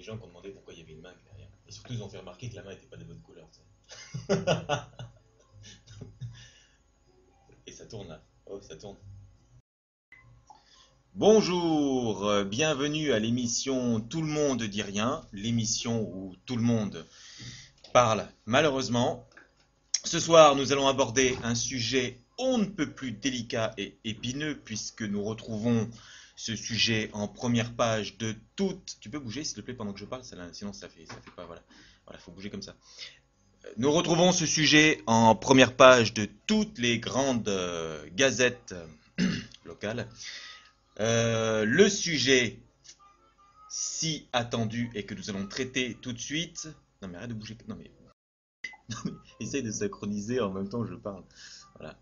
des gens qui ont demandé pourquoi il y avait une main derrière. Et surtout, ils ont fait remarquer que la main n'était pas de bonne couleur. Tu sais. Et ça tourne là. Oh, ça tourne. Bonjour, bienvenue à l'émission Tout le monde dit rien, l'émission où tout le monde parle malheureusement. Ce soir, nous allons aborder un sujet on ne peut plus délicat et épineux puisque nous retrouvons ce sujet en première page de toutes. Tu peux bouger s'il te plaît pendant que je parle, sinon ça fait pas. Voilà, voilà, faut bouger comme ça. Nous retrouvons ce sujet en première page de toutes les grandes gazettes locales. Le sujet si attendu et que nous allons traiter tout de suite. Non mais arrête de bouger. Non mais essaye de synchroniser en même temps que je parle. Voilà.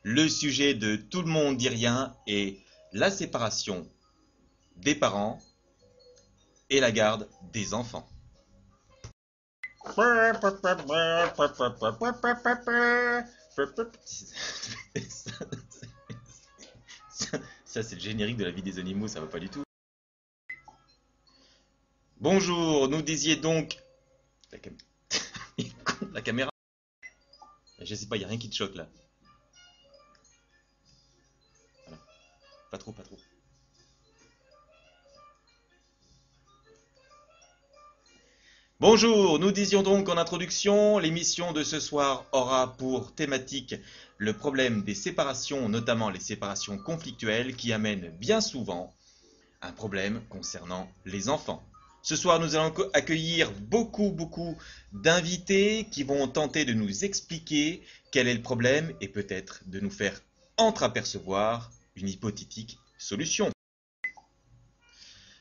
Le sujet de tout le monde dit rien est la séparation des parents et la garde des enfants. Ça c'est le générique de La vie des animaux, ça va pas du tout. Bonjour, nous disiez donc... La caméra. Je sais pas, il n'y a rien qui te choque là. Voilà. Pas trop, pas trop. Bonjour, nous disions donc en introduction, l'émission de ce soir aura pour thématique le problème des séparations, notamment les séparations conflictuelles qui amènent bien souvent un problème concernant les enfants. Ce soir, nous allons accueillir beaucoup d'invités qui vont tenter de nous expliquer quel est le problème et peut-être de nous faire entreapercevoir une hypothétique solution.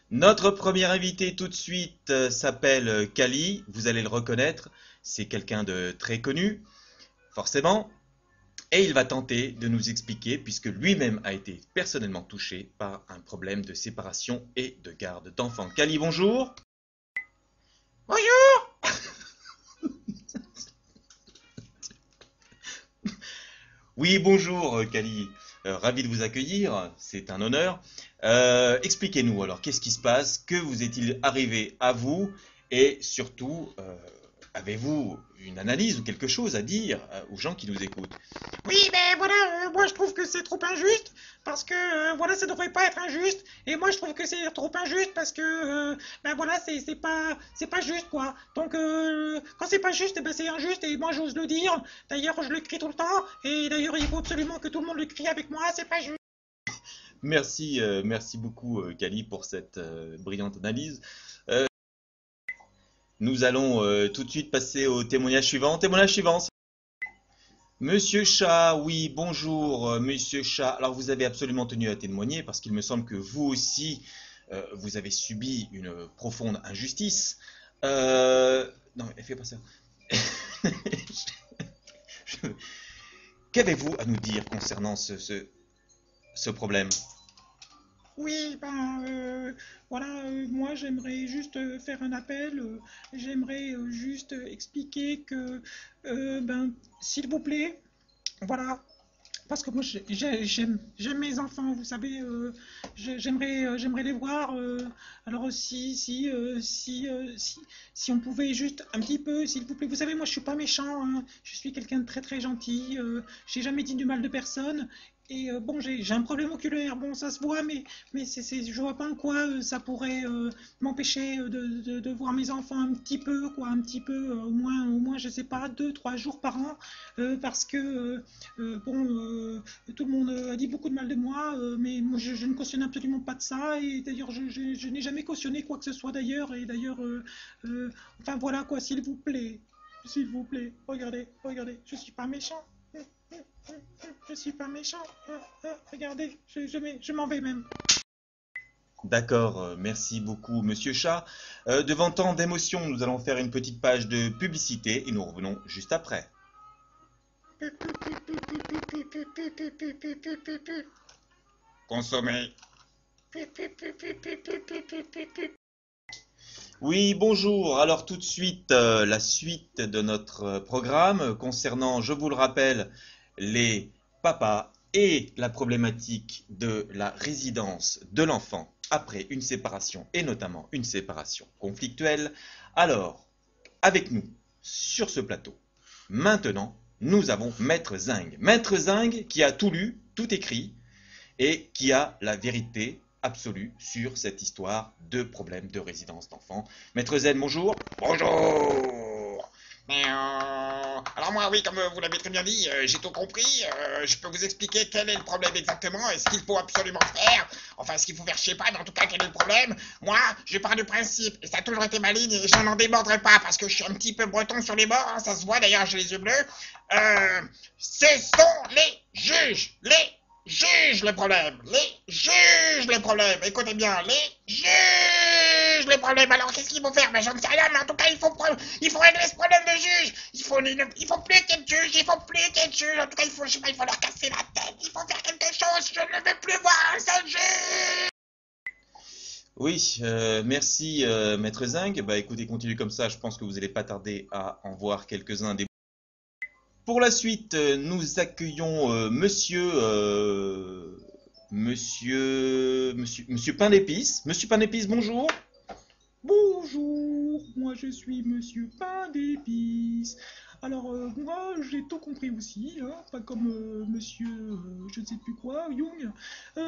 Notre premier invité tout de suite s'appelle Kali, vous allez le reconnaître, c'est quelqu'un de très connu, forcément, et il va tenter de nous expliquer, puisque lui-même a été personnellement touché par un problème de séparation et de garde d'enfants. Kali, bonjour. Bonjour. Oui, bonjour Kali, ravi de vous accueillir, c'est un honneur. Expliquez-nous alors, qu'est-ce qui se passe, que vous est-il arrivé à vous, et surtout, avez-vous une analyse ou quelque chose à dire aux gens qui nous écoutent? Oui, ben voilà, moi je trouve que c'est trop injuste parce que voilà, ça devrait pas être injuste et moi je trouve que c'est trop injuste parce que ben voilà, c'est pas juste quoi. Donc quand c'est pas juste, eh ben c'est injuste et moi j'ose le dire. D'ailleurs, je le crie tout le temps et d'ailleurs il faut absolument que tout le monde le crie avec moi, c'est pas juste. Merci, merci beaucoup Kali pour cette brillante analyse. Euh, Nous allons tout de suite passer au témoignage suivant. Témoignage suivant. Monsieur Chat, oui, bonjour, Monsieur Chat. Alors, vous avez absolument tenu à témoigner parce qu'il me semble que vous aussi, vous avez subi une profonde injustice. Non, fais pas ça. Je- Qu'avez-vous à nous dire concernant ce problème? Oui, ben voilà, moi j'aimerais juste faire un appel, j'aimerais juste expliquer que, ben, s'il vous plaît, voilà, parce que moi j'aime mes enfants, vous savez, j'aimerais les voir. Alors si on pouvait juste un petit peu, s'il vous plaît, vous savez, moi je suis pas méchant, hein, je suis quelqu'un de très très gentil, j'ai jamais dit du mal de personne. Et bon, j'ai un problème oculaire, bon, ça se voit, mais je vois pas en quoi ça pourrait m'empêcher de voir mes enfants un petit peu, quoi, un petit peu, au moins, je sais pas, 2, 3 jours par an, parce que bon, tout le monde a dit beaucoup de mal de moi, mais moi je ne cautionne absolument pas de ça, et d'ailleurs je n'ai jamais cautionné quoi que ce soit d'ailleurs, et d'ailleurs, enfin voilà quoi, s'il vous plaît, regardez, je suis pas méchant. Je suis pas méchant. Regardez, je m'en vais même. D'accord, merci beaucoup, Monsieur Chat. Devant tant d'émotions, nous allons faire une petite page de publicité et nous revenons juste après. Consommer. Oui, bonjour. Alors tout de suite, la suite de notre programme concernant, je vous le rappelle, les papas et la problématique de la résidence de l'enfant après une séparation, et notamment une séparation conflictuelle, alors, avec nous, sur ce plateau, maintenant, nous avons Maître Zing. Maître Zing qui a tout lu, tout écrit, et qui a la vérité absolue sur cette histoire de problème de résidence d'enfants. Maître Zen, bonjour. Bonjour. Alors moi, oui, comme vous l'avez très bien dit, j'ai tout compris. Je peux vous expliquer quel est le problème exactement et ce qu'il faut absolument faire. Enfin, ce qu'il faut faire, je sais pas, mais en tout cas, quel est le problème. Moi, je pars du principe, et ça a toujours été ma ligne, et je n'en démordrai pas, parce que je suis un petit peu breton sur les bords, hein, ça se voit, d'ailleurs, j'ai les yeux bleus. Ce sont les juges, le problème. Les juges, le problème. Écoutez bien, les juges, le problème. Alors, qu'est-ce qu'il faut faire? Ben, j'en sais rien, mais en tout cas, il faut régler ce problème de juge. Il faut plus qu'il y ait de juge, il faut plus qu'il y ait de juge. En tout cas, je sais pas, il faut leur casser la tête. Il faut faire quelque chose. Je ne veux plus voir un seul juge. Oui, merci Maître Zing. Bah écoutez, continuez comme ça, je pense que vous n'allez pas tarder à en voir quelques-uns des... Pour la suite, nous accueillons Monsieur Pain d'Épice. Monsieur Pain d'Épice, bonjour. Bonjour, moi je suis Monsieur Pain d'Épice. Alors moi j'ai tout compris aussi, hein, pas comme Monsieur je ne sais plus quoi, Jung.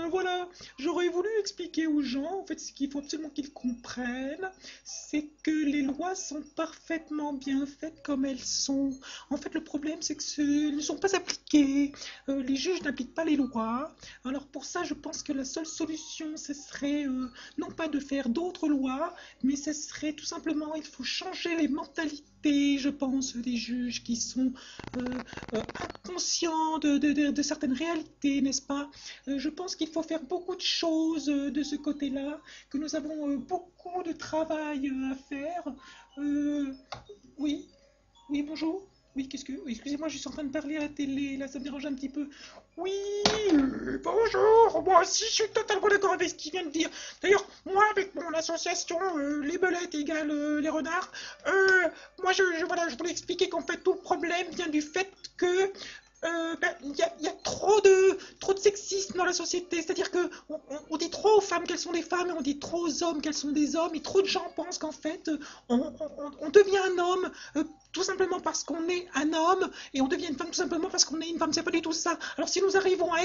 Voilà, j'aurais voulu expliquer aux gens, en fait ce qu'il faut absolument qu'ils comprennent, c'est que les lois sont parfaitement bien faites comme elles sont. En fait le problème c'est qu'elles ne sont pas appliquées, les juges n'appliquent pas les lois. Alors pour ça je pense que la seule solution ce serait non pas de faire d'autres lois, mais ce serait tout simplement, il faut changer les mentalités, je pense, des juges qui sont inconscients de certaines réalités, n'est-ce pas? Je pense qu'il faut faire beaucoup de choses de ce côté-là, que nous avons beaucoup de travail à faire. Oui, oui, bonjour. Oui, qu'est-ce que... Excusez-moi, je suis en train de parler à la télé, là, ça me dérange un petit peu. Oui, bonjour, moi aussi je suis totalement d'accord avec ce qu'il vient de dire. D'ailleurs, moi avec mon association Les Belettes égale les renards, moi voilà, je voulais expliquer qu'en fait tout le problème vient du fait que il y a trop de sexisme dans la société, c'est-à-dire que on dit trop aux femmes qu'elles sont des femmes et on dit trop aux hommes qu'elles sont des hommes et trop de gens pensent qu'en fait on devient un homme tout simplement parce qu'on est un homme et on devient une femme tout simplement parce qu'on est une femme, c'est pas du tout ça. Alors si nous arrivons à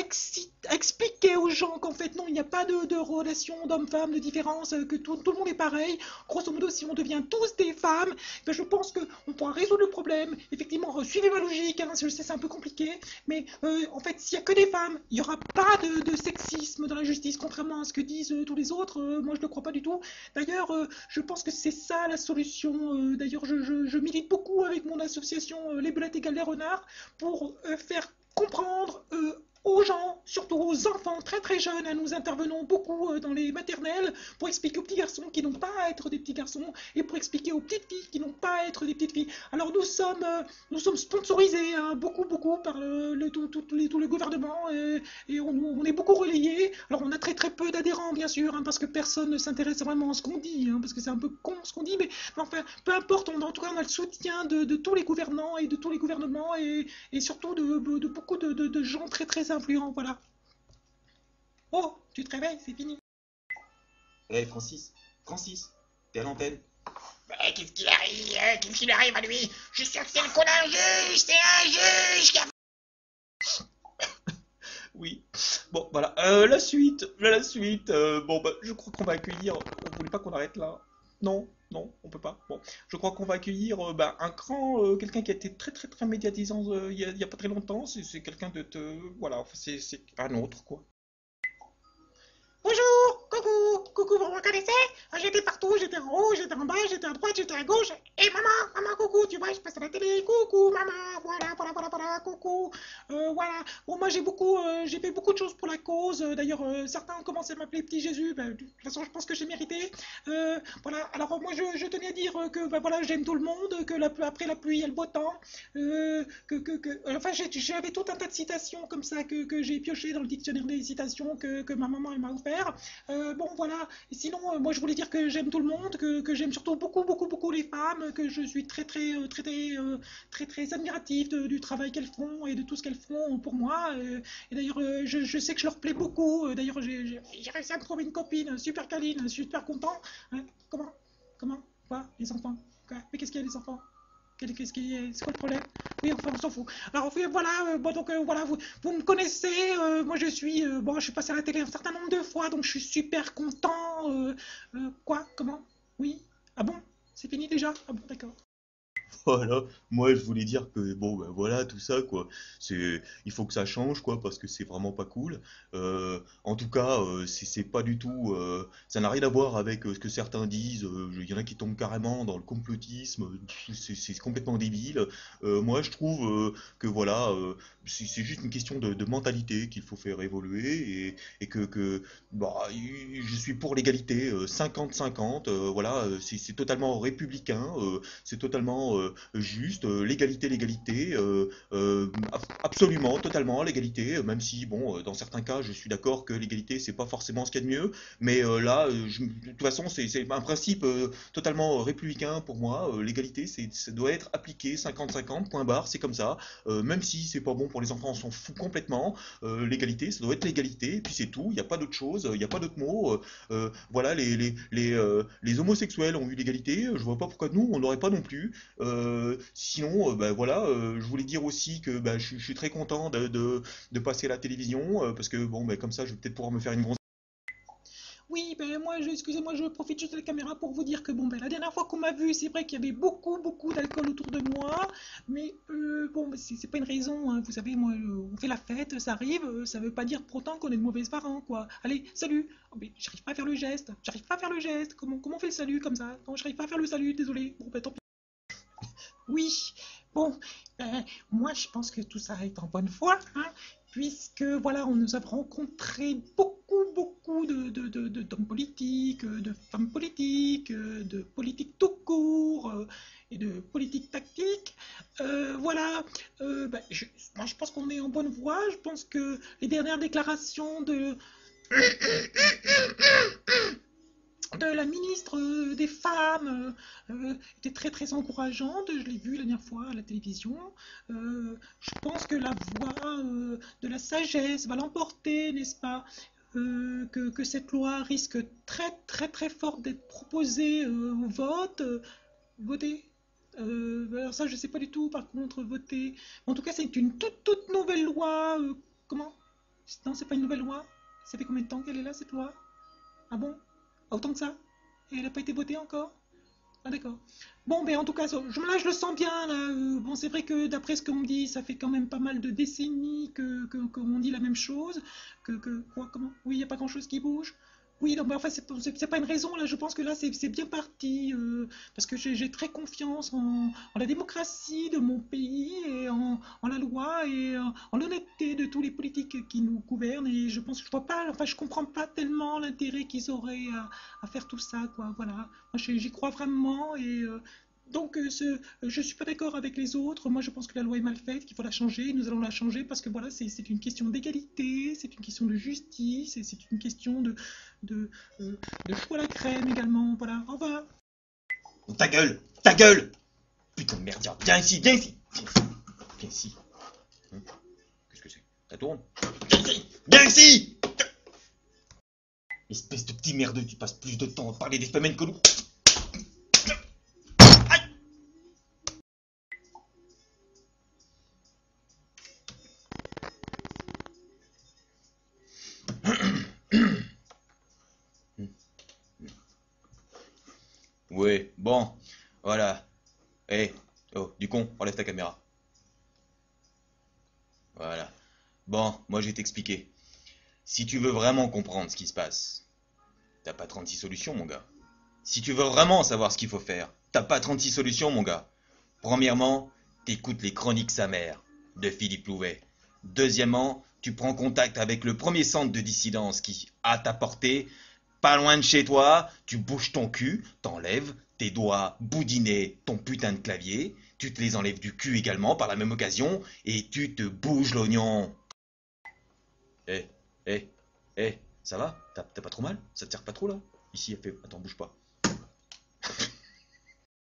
expliquer aux gens qu'en fait non, il n'y a pas de relation d'homme-femme, de différence, que tout le monde est pareil, grosso modo si on devient tous des femmes, ben, je pense qu'on pourra résoudre le problème. Effectivement, suivez ma logique, hein, je sais c'est un peu compliqué, mais en fait s'il n'y a que des femmes, il n'y aura pas de sexisme dans la justice, contrairement à ce que disent tous les autres, moi je ne le crois pas du tout. D'ailleurs, je pense que c'est ça la solution, d'ailleurs je milite beaucoup avec mon association Les Belettes égale les renards pour faire comprendre aux gens, surtout aux enfants très très jeunes, hein, nous intervenons beaucoup dans les maternelles pour expliquer aux petits garçons qui n'ont pas à être des petits garçons et pour expliquer aux petites filles qui n'ont pas à être des petites filles. Alors nous sommes sponsorisés hein, beaucoup par tout le gouvernement et on est beaucoup relayés. Alors on a très très peu d'adhérents bien sûr hein, parce que personne ne s'intéresse vraiment à ce qu'on dit hein, parce que c'est un peu con ce qu'on dit mais enfin peu importe, en tout cas on a le soutien de tous les gouvernants et de tous les gouvernements et surtout de beaucoup de gens très très influents, voilà. Oh, tu te réveilles, c'est fini. Eh Francis, t'es à l'antenne. Qu'est-ce qu'il arrive? Qu'est-ce qu'il arrive à lui? Je suis sûr que c'est le coup d'un juge! C'est un juge qui a... Oui, bon voilà, la suite, bon bah je crois qu'on va accueillir, vous voulez pas qu'on arrête là? Non, on peut pas. Bon, je crois qu'on va accueillir un grand, quelqu'un qui a été très très très médiatisant il y a pas très longtemps, c'est quelqu'un voilà, enfin, c'est un autre quoi. Bonjour, coucou, vous me reconnaissez? J'étais partout, j'étais en haut, j'étais en bas, j'étais à droite, j'étais à gauche. Et maman, coucou, tu vois, je passe à la télé, coucou, maman, voilà, coucou. Voilà, bon, moi j'ai fait beaucoup de choses pour la cause. D'ailleurs, certains ont commencé à m'appeler Petit Jésus, de toute façon, je pense que j'ai mérité. Voilà, alors moi je tenais à dire que voilà, j'aime tout le monde, que après la pluie, il y a le beau temps. Enfin, j'avais tout un tas de citations comme ça que j'ai pioché dans le dictionnaire des citations que ma maman elle m'a offert. Bon voilà, Et sinon, moi je voulais dire que j'aime tout le monde, que j'aime surtout beaucoup, beaucoup, beaucoup les femmes, que je suis très admiratif du travail qu'elles font et de tout ce qu'elles font pour moi. Et d'ailleurs, je sais que je leur plais beaucoup. D'ailleurs, j'ai réussi à me trouver une copine super câline, je suis super content. Hein, comment? Quoi? Les enfants? Quoi? Mais qu'est-ce qu'il y a, les enfants? C'est quoi le problème? Oui, enfin, on s'en fout. Alors, oui, voilà, bon, donc, voilà, vous me connaissez, moi bon, je suis passé à la télé un certain nombre de fois, donc je suis super content. Quoi? Comment? Oui? Ah bon? C'est fini déjà? Ah bon, d'accord. Voilà, moi je voulais dire que bon ben voilà tout ça quoi, il faut que ça change quoi parce que c'est vraiment pas cool. En tout cas c'est pas du tout, ça n'a rien à voir avec ce que certains disent. Il y en a qui tombent carrément dans le complotisme, c'est complètement débile. Moi je trouve que voilà c'est juste une question de mentalité qu'il faut faire évoluer et que bah, je suis pour l'égalité 50-50, voilà c'est totalement républicain. C'est totalement juste, l'égalité, absolument, totalement l'égalité, même si, bon, dans certains cas, je suis d'accord que l'égalité, c'est pas forcément ce qu'il y a de mieux, mais là, de toute façon, c'est un principe totalement républicain pour moi. L'égalité, ça doit être appliqué 50-50, point barre, c'est comme ça. Même si c'est pas bon pour les enfants, on s'en fout complètement. L'égalité, ça doit être l'égalité, et puis c'est tout, il n'y a pas d'autre chose, il n'y a pas d'autre mot. Voilà, les homosexuels ont eu l'égalité, je vois pas pourquoi nous, on n'aurait pas non plus. Sinon, bah, voilà, je voulais dire aussi que bah, je suis très content de passer à la télévision, parce que bon, bah, comme ça, je vais peut-être pouvoir me faire une bronzette. Oui, ben moi, excusez-moi, je profite juste de la caméra pour vous dire que bon, ben la dernière fois qu'on m'a vu, c'est vrai qu'il y avait beaucoup, beaucoup d'alcool autour de moi, mais bon, ben, c'est pas une raison, hein. Vous savez, moi, on fait la fête, ça arrive, ça veut pas dire pour autant qu'on est de mauvais parents, quoi. Allez, salut! Oh, mais j'arrive pas à faire le geste, j'arrive pas à faire le geste. Comment on fait le salut comme ça? Non, j'arrive pas à faire le salut, désolé. Bon, ben tant pis. Oui, bon, moi je pense que tout ça est en bonne voie, hein, puisque voilà, on nous a rencontré beaucoup d'hommes politiques, de femmes politiques, de politiques tout court, et de politiques tactiques. Voilà, bah, moi je pense qu'on est en bonne voie, je pense que les dernières déclarations de la ministre des Femmes était très encourageante. Je l'ai vue la dernière fois à la télévision. Je pense que la voix de la sagesse va l'emporter, n'est-ce pas? Que cette loi risque très fort d'être proposée au vote. Voter. Alors ça, je sais pas du tout, par contre, voter. En tout cas, c'est une toute nouvelle loi. Comment? Non, c'est pas une nouvelle loi. Ça fait combien de temps qu'elle est là, cette loi? Ah bon? Autant que ça? Et elle n'a pas été votée encore? Ah d'accord. Bon, ben en tout cas, là je le sens bien. Là. Bon, c'est vrai que d'après ce qu'on me dit, ça fait quand même pas mal de décennies qu'on dit la même chose. Quoi, comment? Oui, il n'y a pas grand-chose qui bouge. Oui, donc, ben, enfin, c'est pas une raison. Là, je pense que là, c'est bien parti. Parce que j'ai très confiance en la démocratie de mon pays et en la loi et en l'honnêteté de tous les politiques qui nous gouvernent. Et je pense que je vois pas, enfin, je comprends pas tellement l'intérêt qu'ils auraient à faire tout ça, quoi. Voilà. Moi, j'y crois vraiment et donc je suis pas d'accord avec les autres. Moi, je pense que la loi est mal faite, qu'il faut la changer. Nous allons la changer parce que voilà, c'est une question d'égalité, c'est une question de justice et c'est une question de, euh, de chou à la crème également. Voilà. Au revoir. Ta gueule! Ta gueule! Putain de merde, viens ici, viens ici! Viens ici! Hein. Qu'est-ce que c'est? Ça tourne? Viens ici! Viens ici! Espèce de petit merdeux, tu passes plus de temps à parler des spamens que nous. Aïe! Ouais, bon, voilà. Eh, oh, du con, enlève ta caméra. Voilà. Bon, moi je vais t'expliquer. Si tu veux vraiment comprendre ce qui se passe, t'as pas 36 solutions, mon gars. Si tu veux vraiment savoir ce qu'il faut faire, t'as pas 36 solutions, mon gars. Premièrement, t'écoutes les chroniques sa mère de Philippe Louvet. Deuxièmement, tu prends contact avec le premier centre de dissidence qui, à ta portée, pas loin de chez toi, tu bouges ton cul, t'enlèves tes doigts boudinés, ton putain de clavier, tu te les enlèves du cul également par la même occasion, et tu te bouges l'oignon. Eh, eh, eh, ça va? T'as pas trop mal? Ça te sert pas trop là? Ici, elle fait... Attends, bouge pas.